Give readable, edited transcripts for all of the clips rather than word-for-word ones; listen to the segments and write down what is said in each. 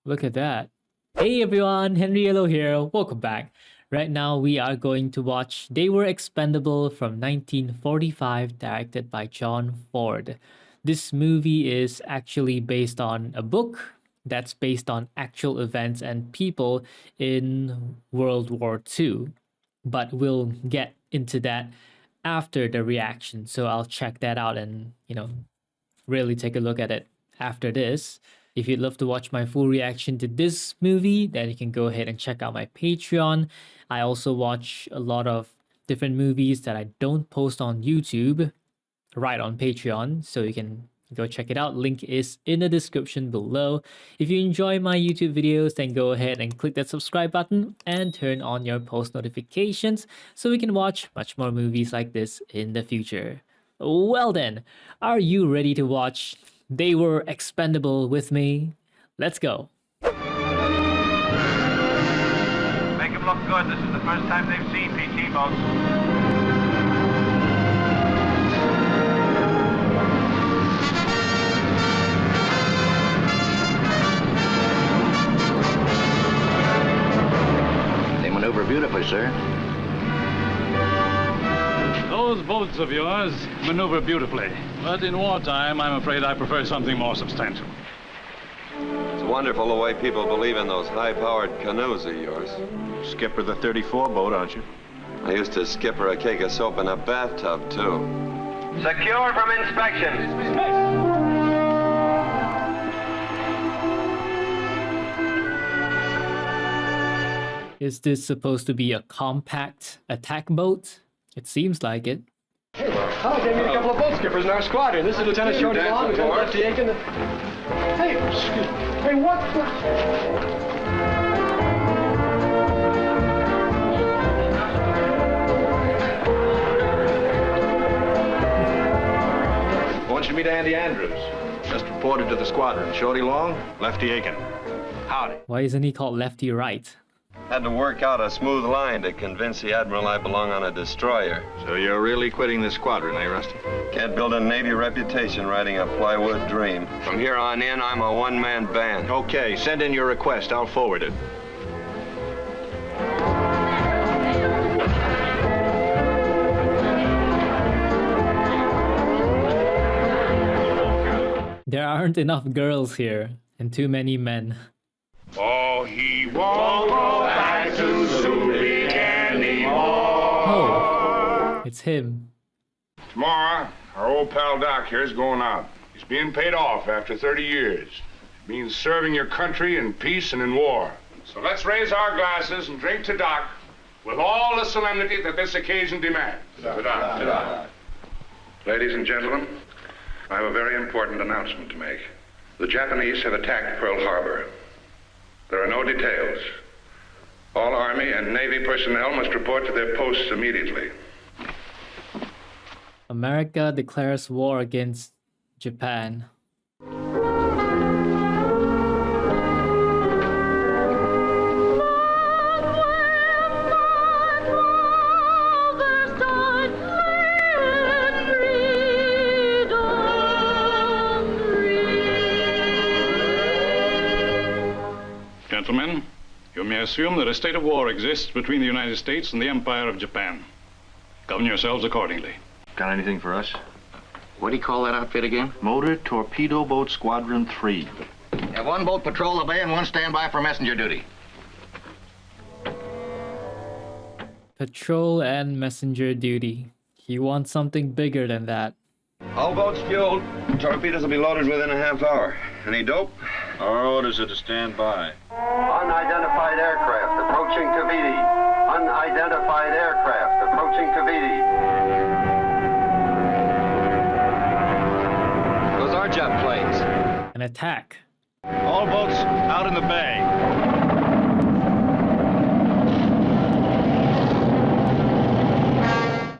Look at that. Hey everyone, Henry Yellow here. Welcome back. Right now we are going to watch They Were Expendable from 1945, directed by John Ford. This movie is actually based on a book that's based on actual events and people in World War II. But we'll get into that after the reaction. So I'll check that out and, really take a look at it after this. If you'd love to watch my full reaction to this movie, then you can go ahead and check out my Patreon. I also watch a lot of different movies that I don't post on YouTube, right on Patreon, so you can go check it out. Link is in the description below. If you enjoy my YouTube videos, then go ahead and click that subscribe button and turn on your post notifications so we can watch much more movies like this in the future. Well then, are you ready to watch They Were Expendable with me? Let's go. Make them look good. This is the first time they've seen PT boats. They maneuver beautifully, sir. Those boats of yours maneuver beautifully. But in wartime, I'm afraid I prefer something more substantial. It's wonderful the way people believe in those high-powered canoes of yours. Skipper the 34 boat, aren't you? I used to skipper a cake of soap in a bathtub, too. Secure from inspection. Is this supposed to be a compact attack boat? It seems like it. Hey, I gave you a couple of boat skippers in our squadron. This is Lieutenant Shorty Long, Lieutenant Lefty Aiken. Hey, excuse me. Hey, what the... I want you to meet Andy Andrews. Just reported to the squadron. Shorty Long, Lefty Aiken. Howdy. Why isn't he called Lefty Right? Had to work out a smooth line to convince the Admiral I belong on a destroyer. So you're really quitting the squadron, eh, Rusty? Can't build a Navy reputation riding a plywood dream. From here on in, I'm a one-man band. Okay, send in your request. I'll forward it. There aren't enough girls here, and too many men. Oh, he won't go back to Zuli anymore. Oh, it's him. Tomorrow, our old pal Doc here is going out. He's being paid off after 30 years. It means serving your country in peace and in war. So let's raise our glasses and drink to Doc with all the solemnity that this occasion demands. To Doc. To Doc. Ladies and gentlemen, I have a very important announcement to make. The Japanese have attacked Pearl Harbor. There are no details. All Army and Navy personnel must report to their posts immediately. America declares war against Japan. Gentlemen, you may assume that a state of war exists between the United States and the Empire of Japan. Govern yourselves accordingly. Got anything for us? What do you call that outfit again? Motor Torpedo Boat Squadron 3. Have one boat patrol the bay and one stand by for messenger duty. Patrol and messenger duty. He wants something bigger than that. All boats fueled. Torpedoes will be loaded within a half hour. Any dope? Our orders are to stand by. Unidentified aircraft approaching Taviti. Unidentified aircraft approaching Taviti. Those are jet planes. An attack. All boats out in the bay.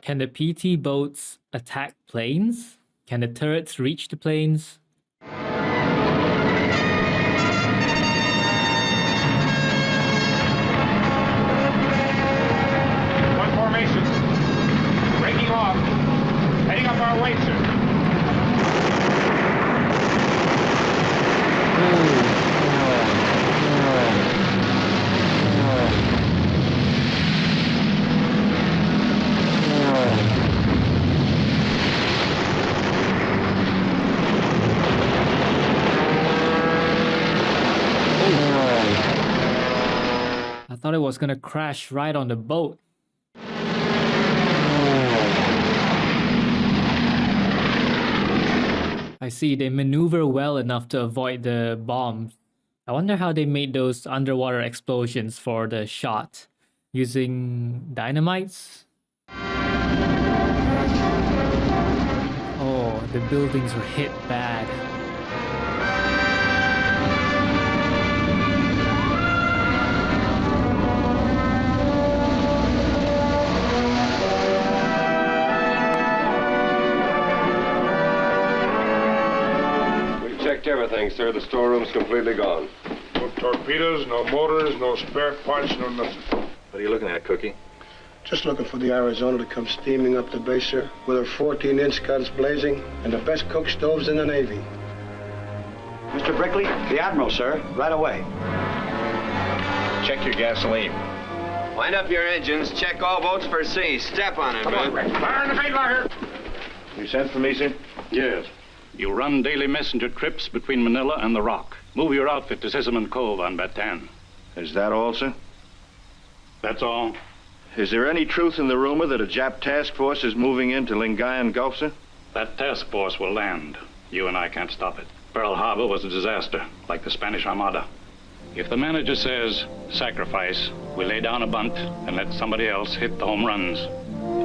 Can the PT boats attack planes? Can the turrets reach the planes? One formation. Breaking off. Heading up our way, sir. Oh, thought it was gonna crash right on the boat. I see, they maneuver well enough to avoid the bombs. I wonder how they made those underwater explosions for the shot. Using dynamites? Oh, the buildings were hit bad. We've checked everything, sir. The storeroom's completely gone. No torpedoes, no motors, no spare parts, no nothing. What are you looking at, Cookie? Just looking for the Arizona to come steaming up the base, sir, with her 14-inch guns blazing and the best cook stoves in the Navy. Mr. Brickley, the Admiral, sir. Right away. Check your gasoline. Wind up your engines. Check all boats for sea. Step on it, man. Fire in the feed locker! You sent for me, sir? Yes. You run daily messenger trips between Manila and the Rock. Move your outfit to Sissamon Cove on Bataan. Is that all, sir? That's all. Is there any truth in the rumor that a Jap task force is moving into Lingayen Gulf, sir? That task force will land. You and I can't stop it. Pearl Harbor was a disaster, like the Spanish Armada. If the manager says, sacrifice, we lay down a bunt and let somebody else hit the home runs.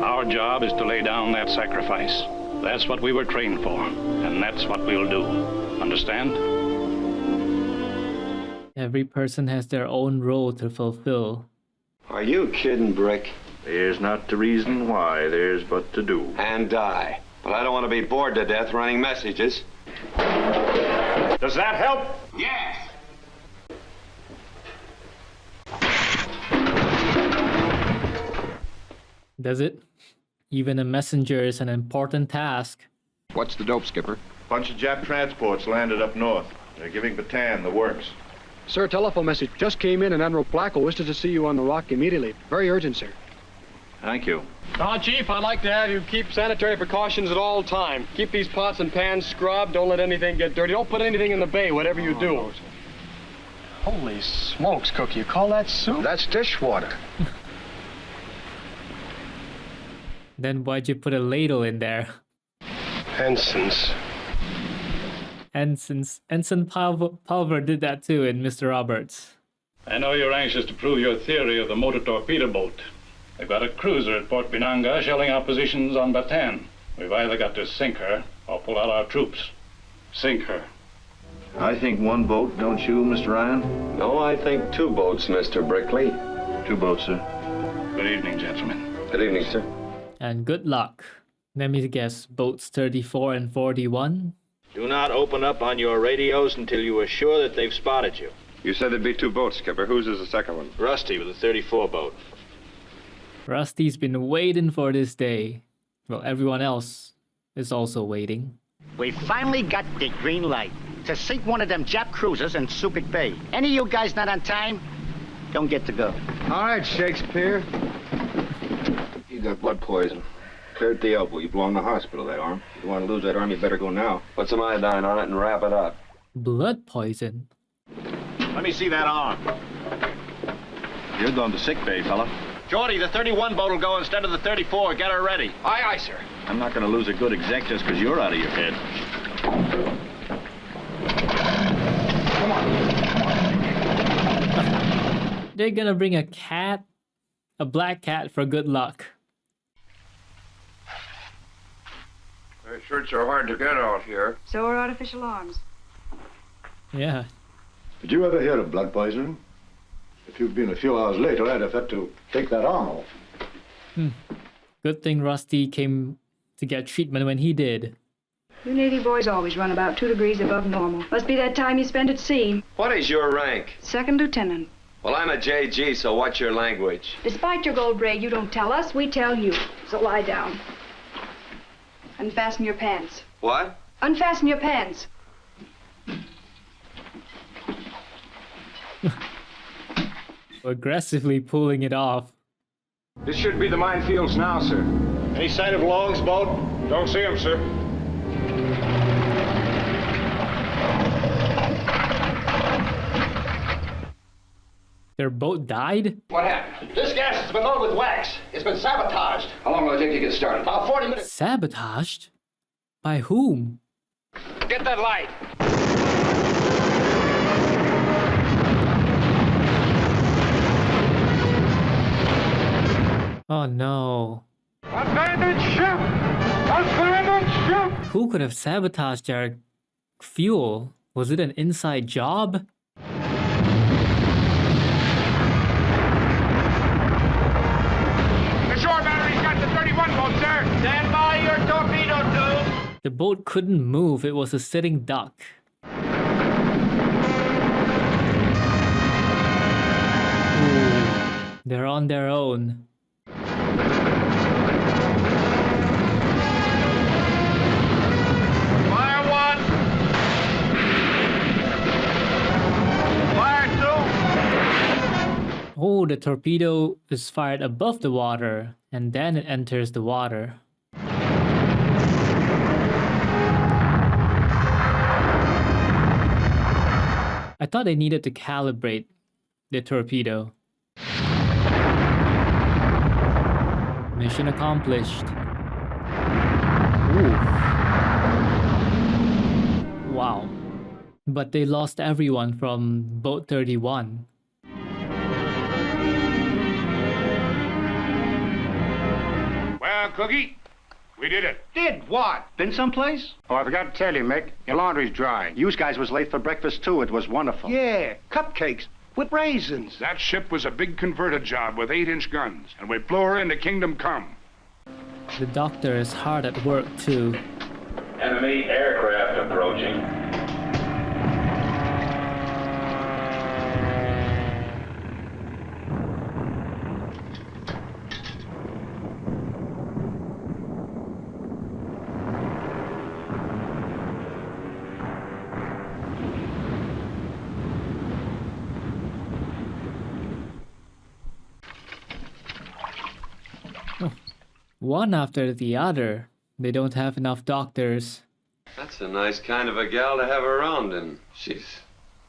Our job is to lay down that sacrifice. That's what we were trained for, and that's what we'll do. Understand? Every person has their own role to fulfill. Are you kidding, Brick? There's not the reason why, there's but to do. And die. But I don't want to be bored to death running messages. Does that help? Yes. Does it? Even a messenger is an important task. What's the dope, Skipper? Bunch of Jap transports landed up north. They're giving Bataan the works. Sir, telephone message just came in and Admiral Placco wishes to see you on the Rock immediately. Very urgent, sir. Thank you. Chief, I'd like to have you keep sanitary precautions at all time. Keep these pots and pans scrubbed. Don't let anything get dirty. Don't put anything in the bay, whatever you do. Holy smokes, Cook, you call that soup? That's dishwater. Then why'd you put a ladle in there? Ensigns. Ensign Pulver did that too in Mr. Roberts. I know you're anxious to prove your theory of the motor torpedo boat. They've got a cruiser at Port Pinanga shelling our positions on Bataan. We've either got to sink her or pull out our troops. Sink her. I think one boat, don't you, Mr. Ryan? No, I think two boats, Mr. Brickley. Two boats, sir. Good evening, gentlemen. Good evening, sir. And good luck. Let me guess, boats 34 and 41? Do not open up on your radios until you are sure that they've spotted you. You said there'd be two boats, Skipper. Whose is the second one? Rusty with a 34 boat. Rusty's been waiting for this day. Well, everyone else is also waiting. We finally got the green light to sink one of them Jap cruisers in Subic Bay. Any of you guys not on time, don't get to go. All right, Shakespeare. You got blood poison. Clear at the elbow. You belong in the hospital, that arm. If you want to lose that arm, you better go now. Put some iodine on it and wrap it up. Blood poison? Let me see that arm. You're going to sick bay, fella. Geordie, the 31 boat will go instead of the 34. Get her ready. Aye, aye, sir. I'm not going to lose a good exec just because you're out of your head. Come on. They're gonna bring a cat? A black cat for good luck. Their shirts are hard to get out here. So are artificial arms. Yeah. Did you ever hear of blood poisoning? If you'd been a few hours later, I'd have had to take that arm off. Good thing Rusty came to get treatment when he did. You Navy boys always run about 2 degrees above normal. Must be that time you spend at sea. What is your rank? Second lieutenant. Well, I'm a JG, so what's your language? Despite your gold braid, you don't tell us, we tell you. So lie down. Unfasten your pants. What? Unfasten your pants. Aggressively pulling it off. This should be the minefields now, sir. Any sight of Long's boat? Don't see him, sir. Their boat died? What happened? This gas has been loaded with wax. It's been sabotaged. How long will it take to get started? About 40 minutes. Sabotaged? By whom? Get that light. Oh no. Abandoned ship! Abandoned ship! Who could have sabotaged their fuel? Was it an inside job? The shore battery's got the 31 boat, sir! Stand by your torpedo tube. The boat couldn't move. It was a sitting duck. Ooh, they're on their own. Fire one. Fire two. Oh, the torpedo is fired above the water, and then it enters the water. I thought they needed to calibrate the torpedo. Mission accomplished. Ooh. Wow. But they lost everyone from boat 31. Well, Cookie, we did it. Did what? Been someplace? Oh, I forgot to tell you, Mick. Your laundry's dry. You guys was late for breakfast, too. It was wonderful. Yeah, cupcakes with raisins. That ship was a big converter job with 8-inch guns, and we blew her into Kingdom Come. The doctor is hard at work too. Enemy aircraft approaching. One after the other. They don't have enough doctors. That's a nice kind of a gal to have around, and she's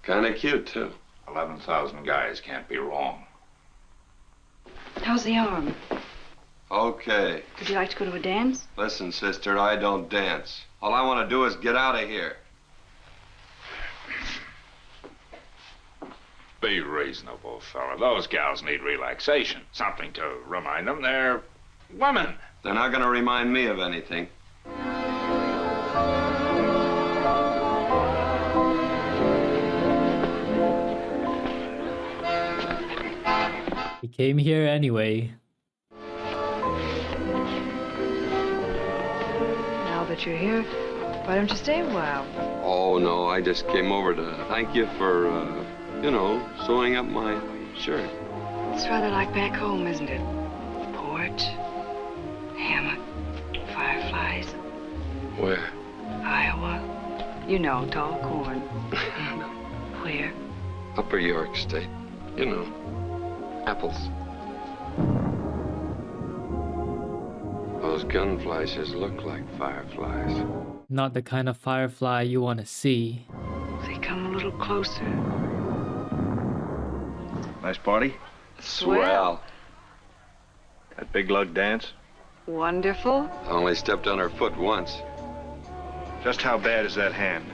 kind of cute, too. 11,000 guys can't be wrong. How's the arm? Okay. Would you like to go to a dance? Listen, sister, I don't dance. All I want to do is get out of here. Be reasonable, fella. Those gals need relaxation. Something to remind them they're women. They're not going to remind me of anything. He came here anyway. Now that you're here, why don't you stay a while? Oh, no, I just came over to thank you for, you know, sewing up my shirt. It's rather like back home, isn't it? Porch, hammock, fireflies. Where? Iowa. You know, tall corn. Where? Upper York State. You know, apples. Those gun flashes look like fireflies. Not the kind of firefly you want to see. They come a little closer. Nice party? Swell. That big lug dance? Wonderful. I only stepped on her foot once. Just how bad is that hand?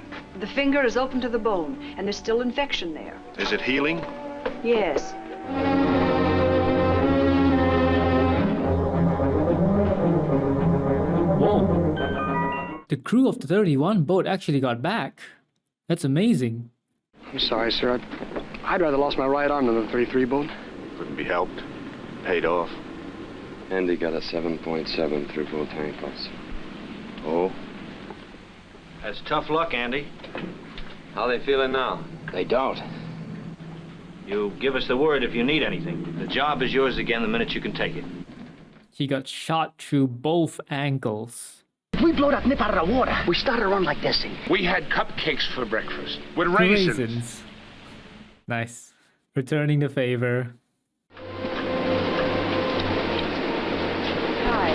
The finger is open to the bone, and there's still infection there. Is it healing? Yes. Whoa. The crew of the 31 boat actually got back. That's amazing. I'm sorry, sir. I'd rather lost my right arm than the 33 boat. Couldn't be helped. Paid off. Andy got a 7.7 through both ankles. Oh? That's tough luck, Andy. How they feeling now? They don't. You give us the word if you need anything. The job is yours again the minute you can take it. He got shot through both ankles. We blow that nip out of the water. We started to run like this. We had cupcakes for breakfast with raisins. Raisins. Nice. Returning the favor. Hi.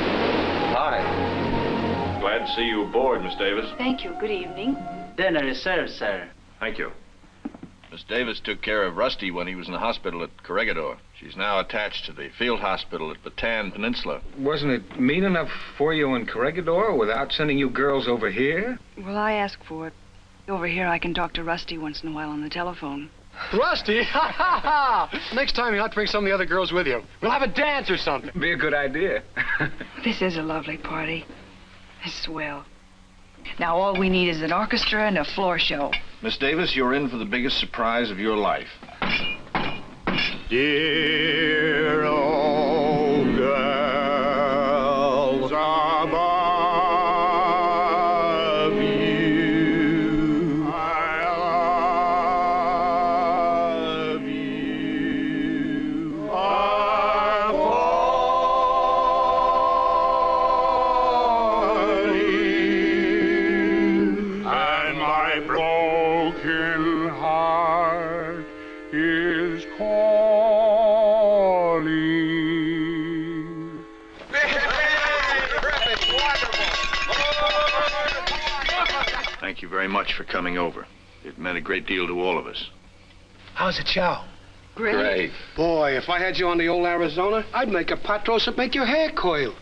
Hi. Glad to see you aboard, Miss Davis. Thank you. Good evening. Dinner is served, sir. Thank you. Miss Davis took care of Rusty when he was in the hospital at Corregidor. She's now attached to the field hospital at Bataan Peninsula. Wasn't it mean enough for you in Corregidor without sending you girls over here? Well, I asked for it. Over here, I can talk to Rusty once in a while on the telephone. Rusty? Ha ha ha! Next time you'll have to bring some of the other girls with you. We'll have a dance or something. Be a good idea. This is a lovely party. It's swell. Now, all we need is an orchestra and a floor show. Miss Davis, you're in for the biggest surprise of your life. Dear old girls above you, I love you. Are falling, and my broken heart is calling. Thank you very much for coming over. It meant a great deal to all of us. How's the chow? Great. Boy, if I had you on the old Arizona, I'd make a pot roast that make your hair coil.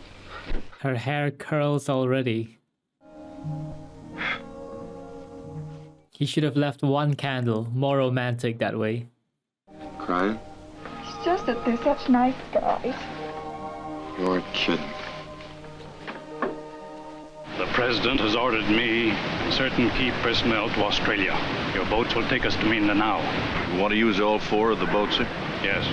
Her hair curls already. He should have left one candle, more romantic that way. Crying? It's just that they're such nice guys. You're kidding. The President has ordered me and certain key personnel to Australia. Your boats will take us to Mindanao. You want to use all 4 of the boats, sir? Yes,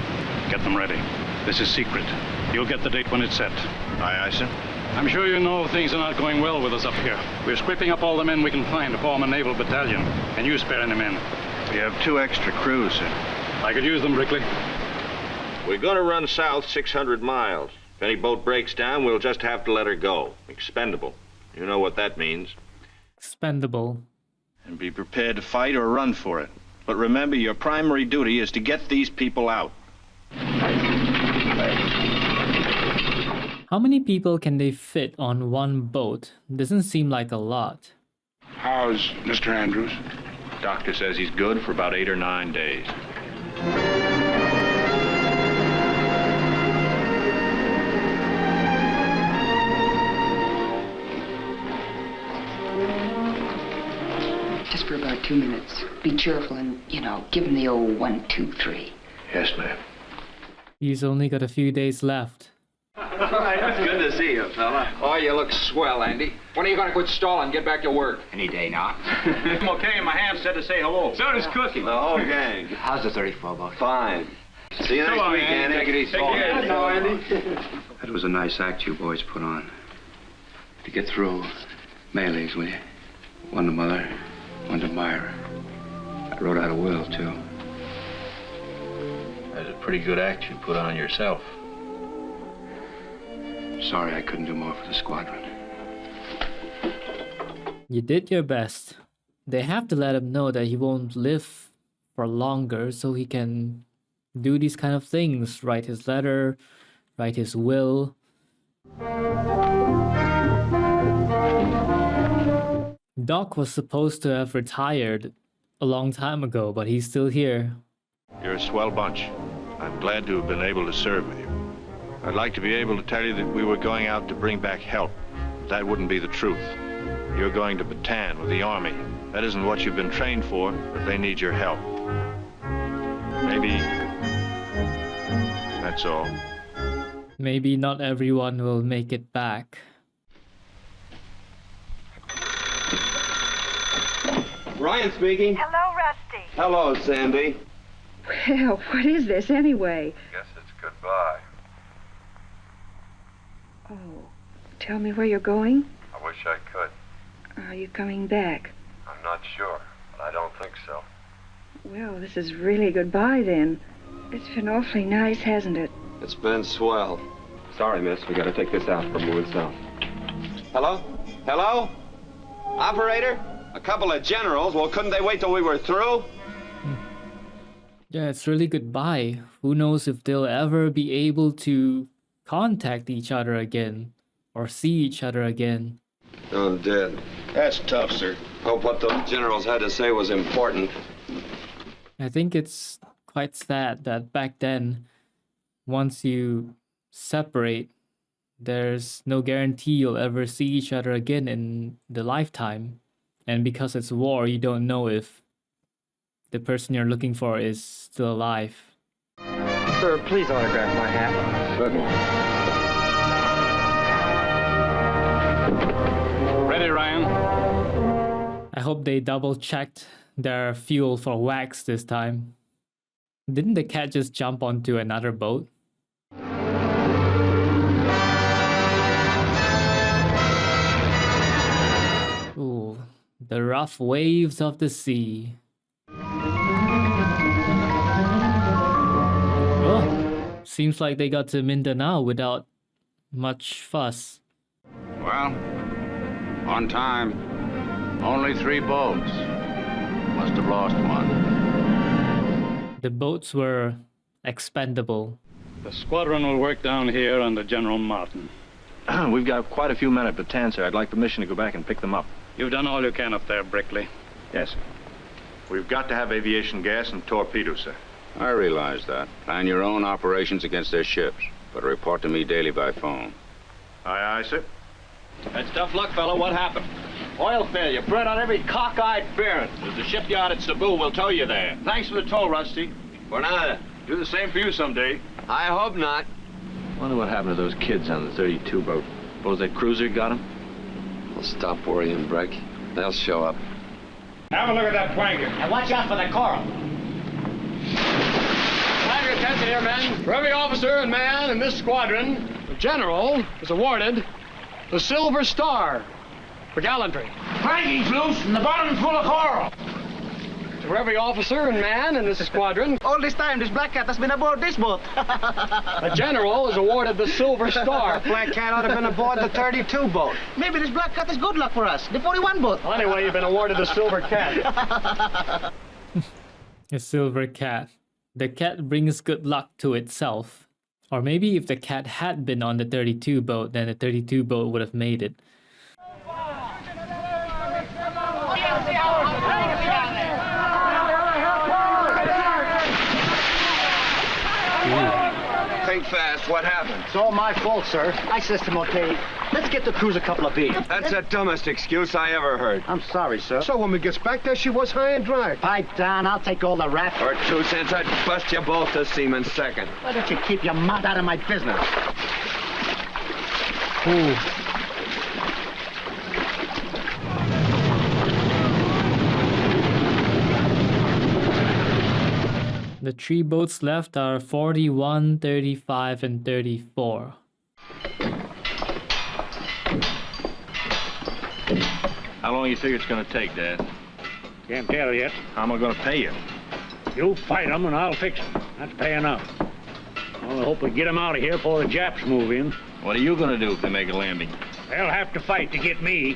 get them ready. This is secret. You'll get the date when it's set. Aye, aye, sir. I'm sure you know things are not going well with us up here. We're scraping up all the men we can find to form a naval battalion. Can you spare any men? We have 2 extra crews, sir. I could use them, Brickley. We're going to run south 600 miles. If any boat breaks down, we'll just have to let her go. Expendable. You know what that means. Expendable. And be prepared to fight or run for it. But remember, your primary duty is to get these people out. How many people can they fit on one boat? Doesn't seem like a lot. How's Mr. Andrews? Doctor says he's good for about 8 or 9 days. Just for about 2 minutes. Be cheerful and, give him the old 1, 2, 3. Yes, ma'am. He's only got a few days left. It's good to see you, fella. Oh, you look swell, Andy. When are you going to quit stalling and get back to work? Any day now. I'm okay. My hand said to say hello. So does Cookie. The whole gang. How's the 34 boat? Fine. See you next week, Andy. Take it easy. Take care. No, Andy. That was a nice act you boys put on. To get through, Mayleys, will you? One to Mother, one to Myra. I wrote out a will, too. That's a pretty good act you put on yourself. Sorry I couldn't do more for the squadron. You did your best. They have to let him know that he won't live for longer so he can do these kind of things. Write his letter, write his will. Doc was supposed to have retired a long time ago, but he's still here. You're a swell bunch. I'm glad to have been able to serve with you. I'd like to be able to tell you that we were going out to bring back help. That wouldn't be the truth. You're going to Bataan with the Army. That isn't what you've been trained for, but they need your help. Maybe that's all. Maybe not everyone will make it back. Ryan speaking. Hello, Rusty. Hello, Sandy. Well, what is this anyway? Guess it's goodbye. Oh, tell me where you're going? I wish I could. Are you coming back? I'm not sure, but I don't think so. Well, this is really goodbye then. It's been awfully nice, hasn't it? It's been swell. Sorry, miss. We gotta take this out for moving south. Hello? Hello? Operator? A couple of generals. Well, couldn't they wait till we were through? Yeah, it's really goodbye. Who knows if they'll ever be able to contact each other again or see each other again. I'm dead. That's tough, sir. Hope what those generals had to say was important. I think it's quite sad that back then, once you separate, there's no guarantee you'll ever see each other again in the lifetime. And because it's war, you don't know if the person you're looking for is still alive. Sir, please autograph my hat. Certainly. Ready, Ryan? I hope they double-checked their fuel for wax this time. Didn't the cat just jump onto another boat? Ooh, the rough waves of the sea. Oh, seems like they got to Mindanao without much fuss. Well, on time. Only 3 boats. Must have lost one. The boats were expendable. The squadron will work down here under General Martin. We've got quite a few men at Bataan, sir. I'd like permission to go back and pick them up. You've done all you can up there, Brickley. Yes. We've got to have aviation gas and torpedoes, sir. I realize that. Plan your own operations against their ships, but report to me daily by phone. Aye, aye, sir. That's tough luck, fellow. What happened? Oil failure. Burned out every cockeyed bearing. There's a shipyard at Cebu. We'll tow you there. Thanks for the tow, Rusty. For nada. Do the same for you someday. I hope not. Wonder what happened to those kids on the 32 boat. Suppose that cruiser got them? Well, stop worrying, Breck. They'll show up. Have a look at that planker. And watch out for the coral. Have your attention here, men. For every officer and man in this squadron, the general is awarded the Silver Star for gallantry. Planking's loose and the bottom's full of coral. For every officer and man in this squadron, All this time, this black cat has been aboard this boat. the general is awarded the Silver Star. Black cat ought to have been aboard the 32 boat. Maybe this black cat is good luck for us. The 41 boat. Well, anyway, you've been awarded the Silver Cat. A silver cat. The cat brings good luck to itself. Or maybe if the cat had been on the 32 boat, then the 32 boat would have made it. Think fast. What happened? It's all my fault, sir. I says to Montay, let's get the cruise a couple of beers. That's the dumbest excuse I ever heard. I'm sorry, sir. So when we gets back there, she was high and dry. Pipe down, I'll take all the rap. For 2 cents, I'd bust you both to seaman second. Why don't you keep your mouth out of my business? Ooh. The 3 boats left are 41, 35, and 34. How long you figure it's going to take, Dad? Can't tell yet. How am I going to pay you? You fight them and I'll fix them. That's pay enough. Well, I hope we get them out of here before the Japs move in. What are you going to do if they make a landing? They'll have to fight to get me.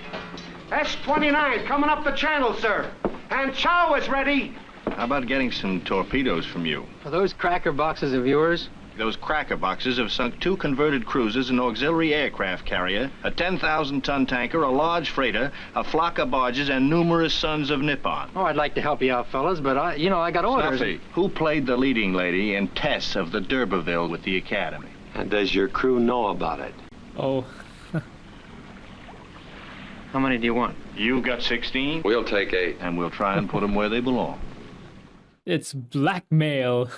S-29 coming up the channel, sir. And chow is ready. How about getting some torpedoes from you? Are those cracker boxes of yours? Those cracker boxes have sunk 2 converted cruisers, an auxiliary aircraft carrier, a 10,000-ton tanker, a large freighter, a flock of barges, and numerous sons of Nippon. Oh, I'd like to help you out, fellas, but I got orders. Snuffy, who played the leading lady in Tess of the D'Urberville with the Academy? And does your crew know about it? Oh. How many do you want? You've got 16? We'll take 8. And we'll try and put them where they belong. It's blackmail.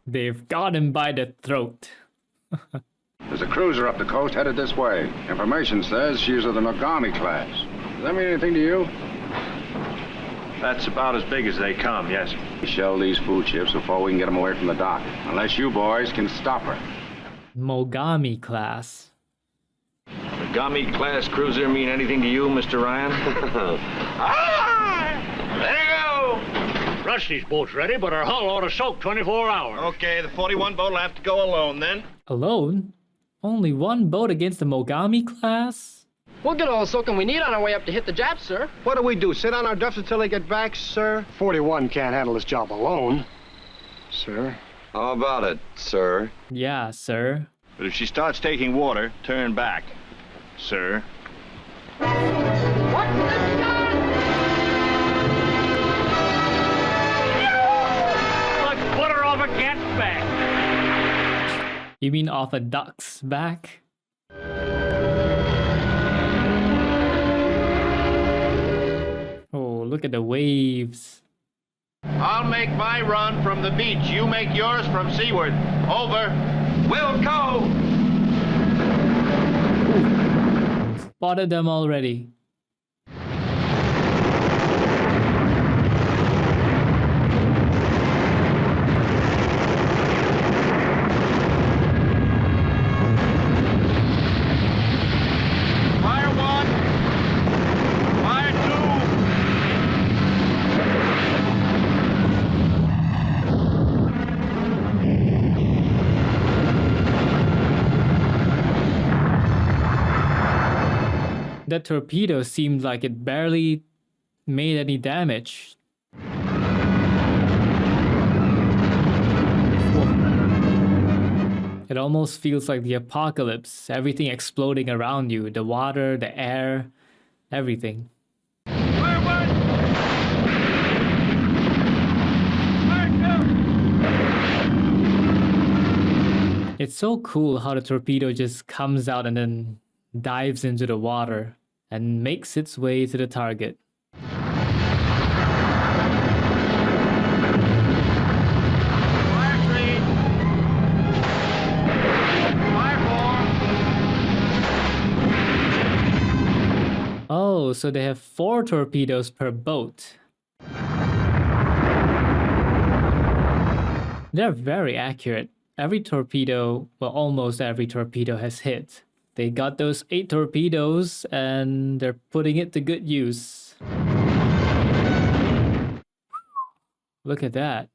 They've got him by the throat. There's a cruiser up the coast headed this way. Information says she's of the Nogami class. Does that mean anything to you? That's about as big as they come, yes. Shell these food ships before we can get them away from the dock. Unless you boys can stop her. Mogami class. The Gami class cruiser mean anything to you, Mr. Ryan? There you go! Rusty's boat's ready, but her hull ought to soak 24 hours. Okay, the 41 boat will have to go alone then. Alone? Only 1 boat against the Mogami class? We'll get all the soaking we need on our way up to hit the Japs, sir. What do we do, sit on our duffs until they get back, sir? 41 can't handle this job alone, sir. How about it, sir? Yeah, sir. But if she starts taking water, turn back, sir. What? You mean off a duck's back? Oh, look at the waves. I'll make my run from the beach. You make yours from seaward. Over. We'll go! Spotted them already. Fire one. Fire That torpedo seemed like it barely made any damage. It almost feels like the apocalypse, everything exploding around you, the water, the air, everything. It's so cool how the torpedo just comes out and then dives into the water and makes its way to the target. Oh, so they have 4 torpedoes per boat. They're very accurate. Every torpedo, well, almost every torpedo has hit. They got those 8 torpedoes and they're putting it to good use. Look at that.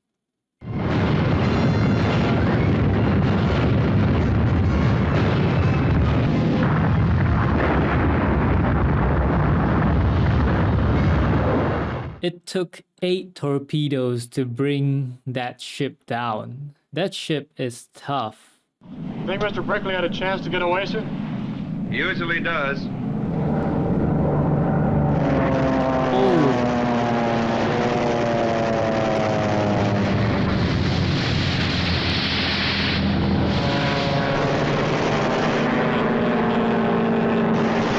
It took 8 torpedoes to bring that ship down. That ship is tough. Think Mr. Brickley had a chance to get away, sir? He usually does.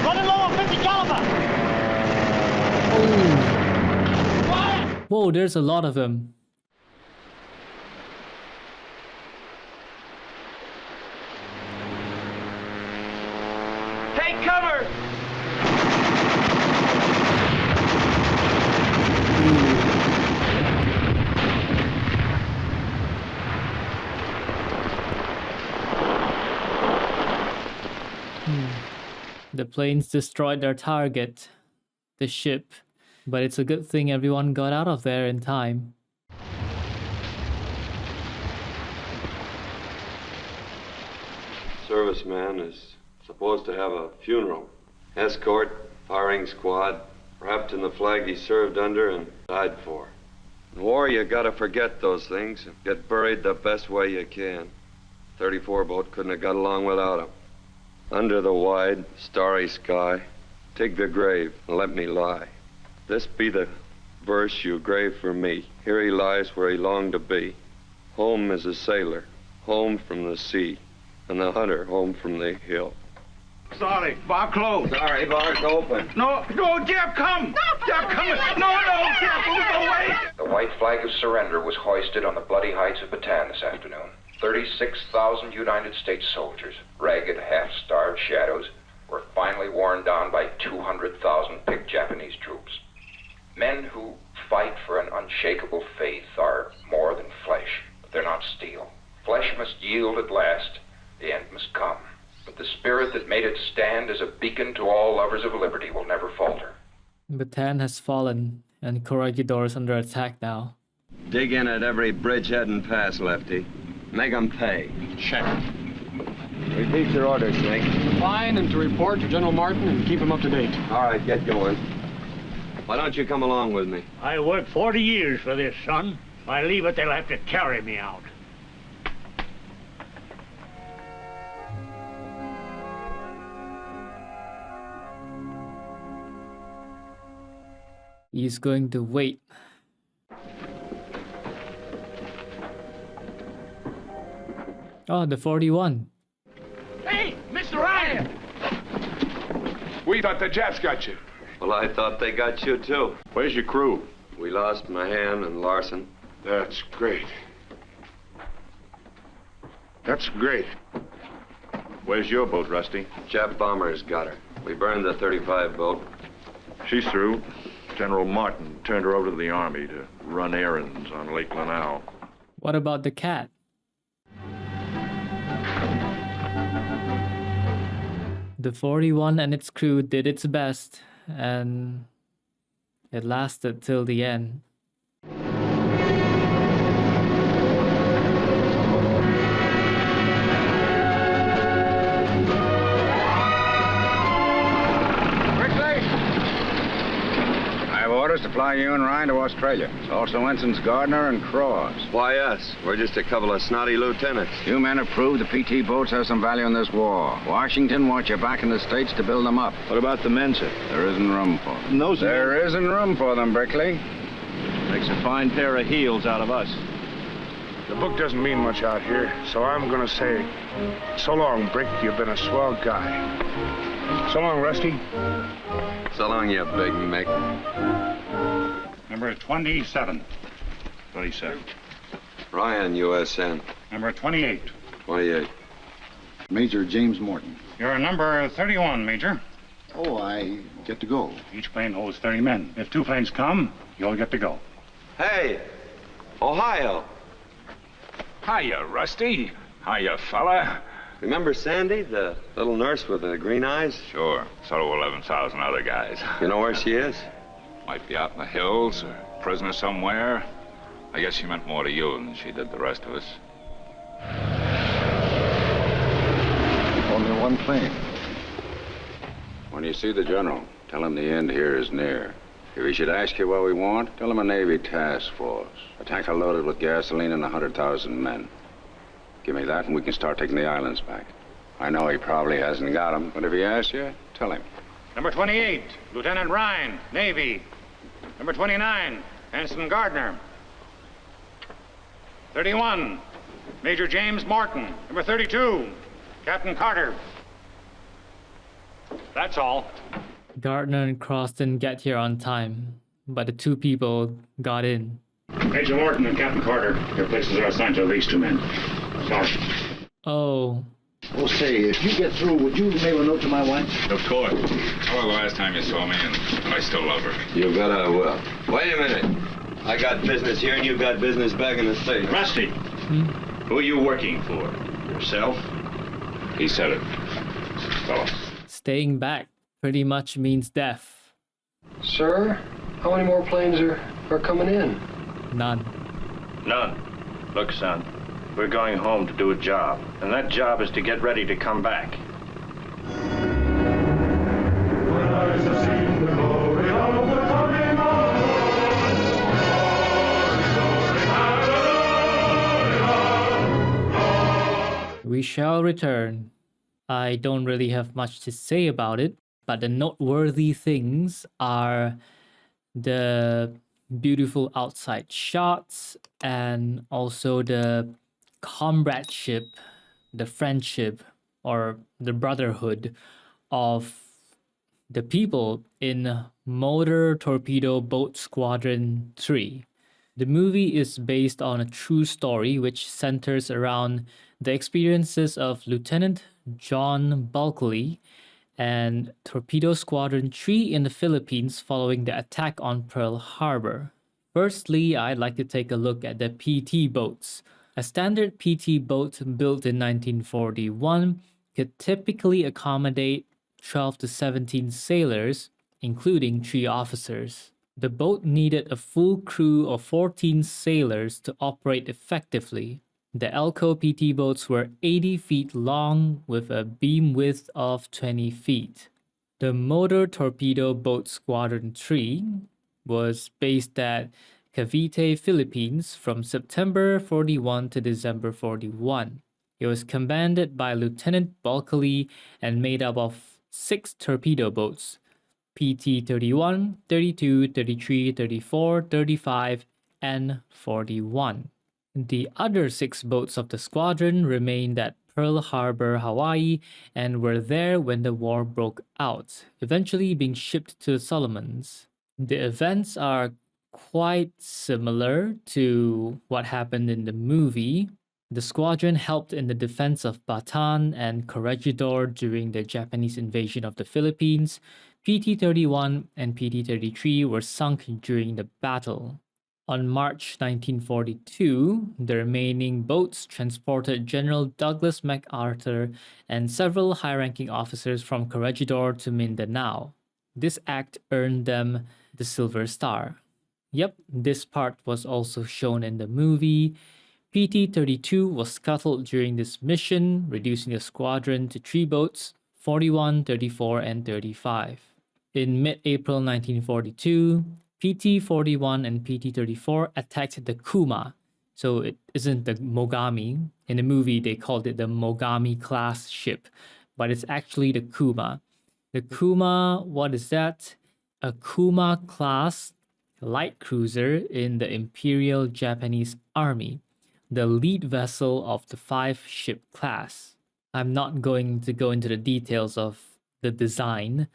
Running low on 50 caliber! Whoa, there's a lot of them. Take cover! The planes destroyed their target, the ship, but it's a good thing everyone got out of there in time. Serviceman is supposed to have a funeral. Escort, firing squad, wrapped in the flag he served under and died for. In war, you gotta forget those things and get buried the best way you can. 34 boat couldn't have got along without him. Under the wide, starry sky, dig the grave and let me lie. This be the verse you grave for me. Here he lies where he longed to be. Home as a sailor, home from the sea, and the hunter home from the hill. Sorry, bar closed. Sorry, bar's open. No, Jeff, come! Jeff, come! No, Jeff, move away! The white flag of surrender was hoisted on the bloody heights of Bataan this afternoon. 36,000 United States soldiers, ragged, half-starved shadows, were finally worn down by 200,000 picked Japanese troops. Men who fight for an unshakable faith are more than flesh, but they're not steel. Flesh must yield at last, the end must come. But the spirit that made it stand as a beacon to all lovers of liberty will never falter. Bataan has fallen, and Corregidor is under attack now. Dig in at every bridgehead and pass, Lefty. Make 'em pay. Check. Repeat your orders, Snake. Fine, and to report to General Martin and keep him up to date. All right, get going. Why don't you come along with me? I worked 40 years for this, son. If I leave it, they'll have to carry me out. He's going to wait. Oh, the 41. Hey, Mr. Ryan! We thought the Japs got you. Well, I thought they got you, too. Where's your crew? We lost Mahan and Larson. That's great. That's great. Where's your boat, Rusty? Jap bombers got her. We burned the 35 boat. She's through. General Martin turned her over to the Army to run errands on Lake Lanao. What about the cat? The 41 and its crew did its best, and it lasted till the end. I have orders to fly you and Ryan to Australia. Also ensigns Gardner and Cross. Why us? We're just a couple of snotty lieutenants. You men have proved the PT boats have some value in this war. Washington wants you back in the States to build them up. What about the men, sir? There isn't room for them. There isn't room for them, Brickley. Makes a fine pair of heels out of us. The book doesn't mean much out here, so I'm gonna say, so long, Brick, you've been a swell guy. So long, Rusty. So long, you big Mick. Number 27. 27. Ryan, USN. Number 28. 28. Major James Morton. You're number 31, Major. Oh, I get to go. Each plane holds 30 men. If 2 planes come, you'll get to go. Hey, Ohio. Hiya, Rusty. Hiya, fella. Remember Sandy, the little nurse with the green eyes? Sure. So do 11,000 other guys. You know where she is? Might be out in the hills or prisoner somewhere. I guess she meant more to you than she did the rest of us. Only one plane. When you see the general, tell him the end here is near. If he should ask you what we want, tell him a Navy task force. A tanker loaded with gasoline and 100,000 men. Give me that and we can start taking the islands back. I know he probably hasn't got them, but if he asks you, tell him. Number 28, Lieutenant Ryan, Navy. Number 29, Ensign Gardner. 31, Major James Morton. Number 32, Captain Carter. That's all. Gardner and Cross didn't get here on time, but the 2 people got in. Major Morton and Captain Carter, your places are assigned to these 2 men. Sorry. Oh. Oh, say, if you get through, would you mail a note to my wife? Of course. How was the last time you saw me, and I still love her. You bet I will. Wait a minute. I got business here and you got business back in the States. Rusty, who are you working for? Yourself? He said it. Go. Staying back pretty much means death. Sir, how many more planes are coming in? None. None. Look, son, we're going home to do a job, and that job is to get ready to come back. We shall return. I don't really have much to say about it, but the noteworthy things are the beautiful outside shots and also the comradeship, the friendship, or the brotherhood of the people in Motor Torpedo Boat Squadron 3. The movie is based on a true story which centers around the experiences of Lieutenant John Bulkeley and Torpedo Squadron 3 in the Philippines following the attack on Pearl Harbor. Firstly, I'd like to take a look at the PT boats. A standard PT boat built in 1941 could typically accommodate 12 to 17 sailors, including 3 officers. The boat needed a full crew of 14 sailors to operate effectively. The Elco PT boats were 80 feet long with a beam width of 20 feet. The Motor Torpedo Boat Squadron 3 was based at Cavite, Philippines from September 41 to December 41. It was commanded by Lieutenant Bulkeley and made up of 6 torpedo boats, PT 31, 32, 33, 34, 35, and 41. The other 6 boats of the squadron remained at Pearl Harbor, Hawaii, and were there when the war broke out, eventually being shipped to the Solomons. The events are quite similar to what happened in the movie. The squadron helped in the defense of Bataan and Corregidor during the Japanese invasion of the Philippines. PT-31 and PT-33 were sunk during the battle. On March 1942, the remaining boats transported General Douglas MacArthur and several high-ranking officers from Corregidor to Mindanao. This act earned them the Silver Star. Yep, this part was also shown in the movie. PT-32 was scuttled during this mission, reducing the squadron to 3 boats, 41, 34, and 35. In mid-April 1942, PT-41 and PT-34 attacked the Kuma. So it isn't the Mogami. In the movie, they called it the Mogami-class ship, but it's actually the Kuma. The Kuma, what is that? A Kuma-class light cruiser in the Imperial Japanese Army, the lead vessel of the 5-ship class. I'm not going to go into the details of the design.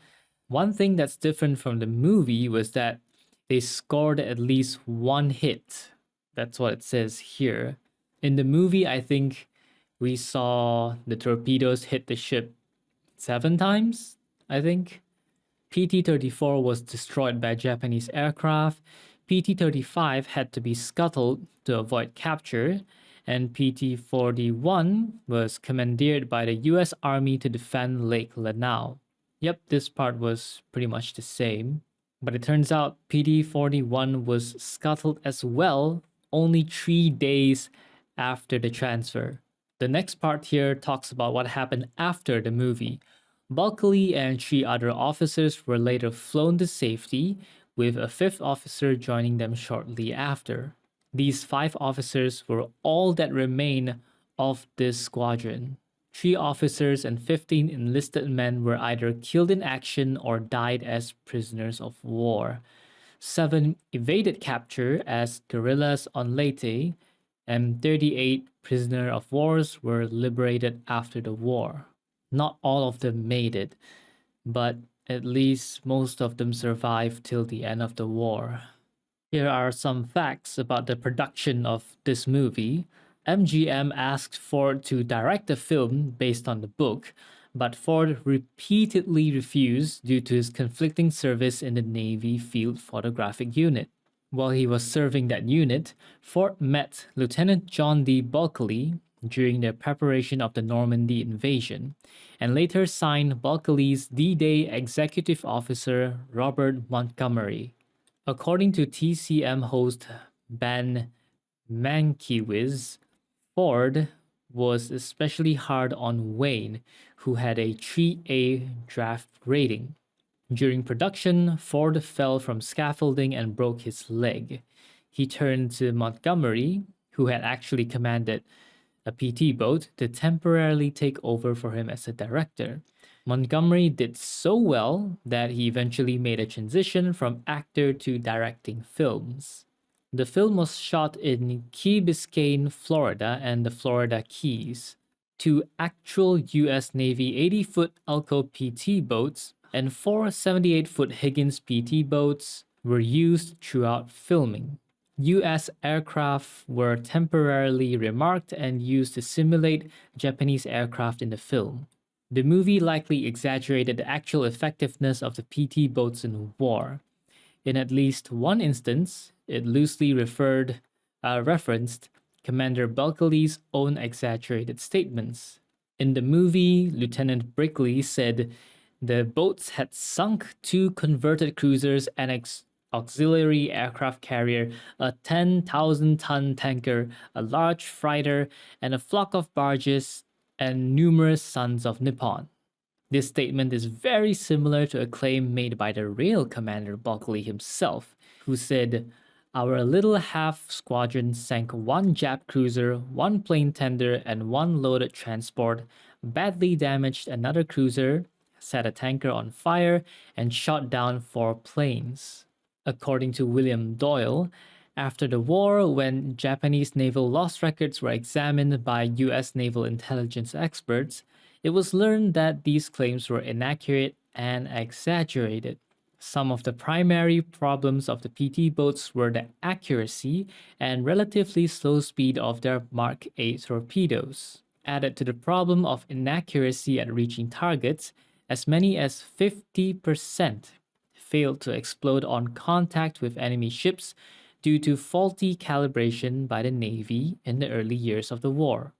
One thing that's different from the movie was that they scored at least 1 hit. That's what it says here. In the movie, I think we saw the torpedoes hit the ship 7 times, I think. PT-34 was destroyed by Japanese aircraft. PT-35 had to be scuttled to avoid capture, and PT-41 was commandeered by the US Army to defend Lake Lanao. Yep, this part was pretty much the same. But it turns out PT-41 was scuttled as well only 3 days after the transfer. The next part here talks about what happened after the movie. Bulkeley and 3 other officers were later flown to safety, with a 5th officer joining them shortly after. These 5 officers were all that remain of this squadron. 3 officers and 15 enlisted men were either killed in action or died as prisoners of war. 7 evaded capture as guerrillas on Leyte, and 38 prisoners of wars were liberated after the war. Not all of them made it, but at least most of them survived till the end of the war. Here are some facts about the production of this movie. MGM asked Ford to direct a film based on the book, but Ford repeatedly refused due to his conflicting service in the Navy Field Photographic Unit. While he was serving that unit, Ford met Lieutenant John D. Bulkeley during the preparation of the Normandy invasion, and later signed Bulkeley's D-Day executive officer Robert Montgomery. According to TCM host Ben Mankiewicz, Ford was especially hard on Wayne, who had a 3A draft rating. During production, Ford fell from scaffolding and broke his leg. He turned to Montgomery, who had actually commanded a PT boat, to temporarily take over for him as a director. Montgomery did so well that he eventually made a transition from actor to directing films. The film was shot in Key Biscayne, Florida, and the Florida Keys. 2 actual US Navy 80-foot Elko PT boats and 4 78-foot Higgins PT boats were used throughout filming. US aircraft were temporarily remarked and used to simulate Japanese aircraft in the film. The movie likely exaggerated the actual effectiveness of the PT boats in war. In at least one instance, it loosely referenced Commander Bulkeley's own exaggerated statements. In the movie, Lieutenant Brickley said the boats had sunk 2 converted cruisers and auxiliary aircraft carrier, a 10,000-ton tanker, a large freighter, and a flock of barges, and numerous sons of Nippon. This statement is very similar to a claim made by the rail commander Bulkeley himself, who said, "Our little half squadron sank 1 Jap cruiser, 1 plane tender, and 1 loaded transport, badly damaged another cruiser, set a tanker on fire, and shot down 4 planes." According to William Doyle, After the war, when Japanese naval loss records were examined by US naval intelligence experts, it was learned that these claims were inaccurate and exaggerated. Some of the primary problems of the PT boats were the accuracy and relatively slow speed of their Mark 8 torpedoes. Added to the problem of inaccuracy at reaching targets, as many as 50% failed to explode on contact with enemy ships due to faulty calibration by the Navy in the early years of the war.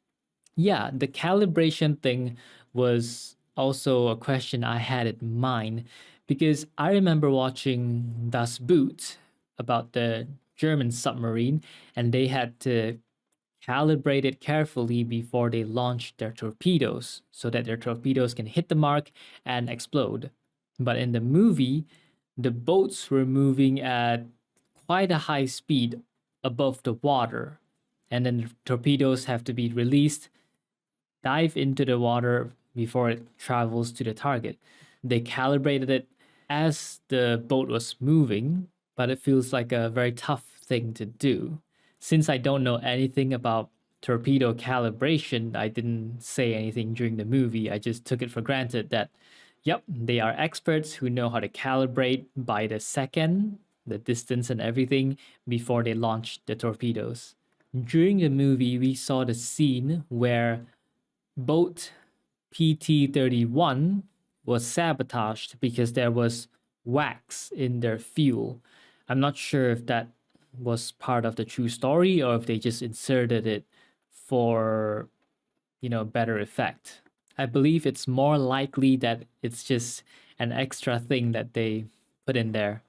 Yeah, the calibration thing was also a question I had in mind because I remember watching Das Boot about the German submarine, and they had to calibrate it carefully before they launched their torpedoes so that their torpedoes can hit the mark and explode. But in the movie, the boats were moving at quite a high speed above the water, and then the torpedoes have to be released, dive into the water before it travels to the target. They calibrated it as the boat was moving, but it feels like a very tough thing to do. Since I don't know anything about torpedo calibration, I didn't say anything during the movie. I just took it for granted that, yep, they are experts who know how to calibrate by the second, the distance and everything before they launch the torpedoes. During the movie, we saw the scene where boat PT-31 was sabotaged because there was wax in their fuel. I'm not sure if that was part of the true story or if they just inserted it for, better effect. I believe it's more likely that it's just an extra thing that they put in there.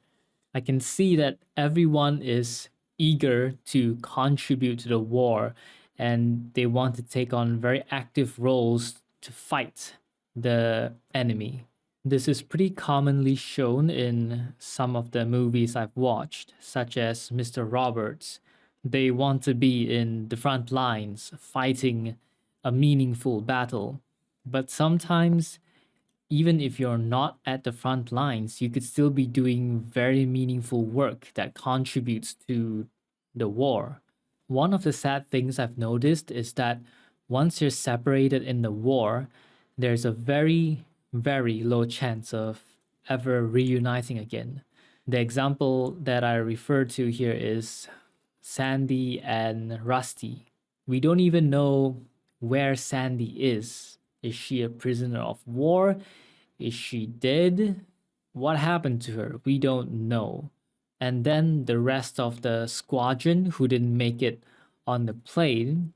I can see that everyone is eager to contribute to the war and they want to take on very active roles to fight the enemy. This is pretty commonly shown in some of the movies I've watched, such as Mr. Roberts. They want to be in the front lines fighting a meaningful battle. But sometimes, even if you're not at the front lines, you could still be doing very meaningful work that contributes to the war. One of the sad things I've noticed is that once you're separated in the war, there's a very, very low chance of ever reuniting again. The example that I refer to here is Sandy and Rusty. We don't even know where Sandy is. Is she a prisoner of war? Is she dead? What happened to her? We don't know. And then the rest of the squadron who didn't make it on the plane,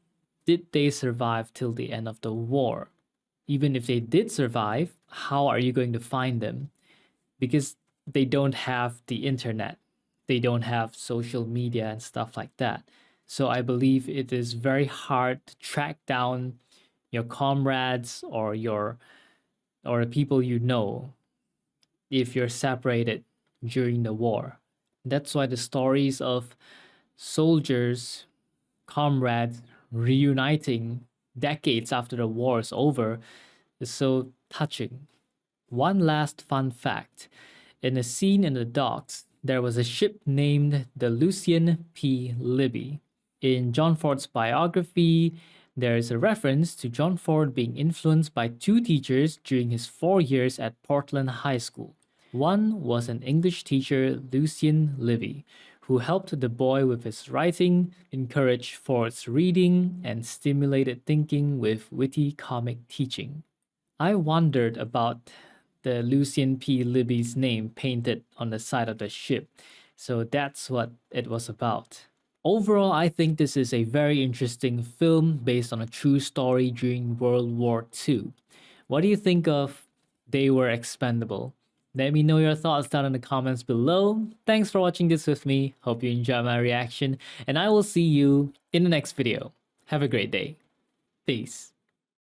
did they survive till the end of the war? Even if they did survive, how are you going to find them? Because they don't have the internet. They don't have social media and stuff like that. So I believe it is very hard to track down your comrades or the people you know if you're separated during the war. That's why the stories of soldiers, comrades reuniting decades after the war is over is so touching. One last fun fact. In a scene in the docks, there was a ship named the Lucian P. Libby. In John Ford's biography, there is a reference to John Ford being influenced by two teachers during his 4 years at Portland High School. One was an English teacher, Lucian Libby, who helped the boy with his writing, encouraged Ford's reading, and stimulated thinking with witty comic teaching. I wondered about the Lucian P. Libby's name painted on the side of the ship, so that's what it was about. Overall, I think this is a very interesting film based on a true story during World War II. What do you think of They Were Expendable? Let me know your thoughts down in the comments below. Thanks for watching this with me. Hope you enjoyed my reaction, and I will see you in the next video. Have a great day. Peace.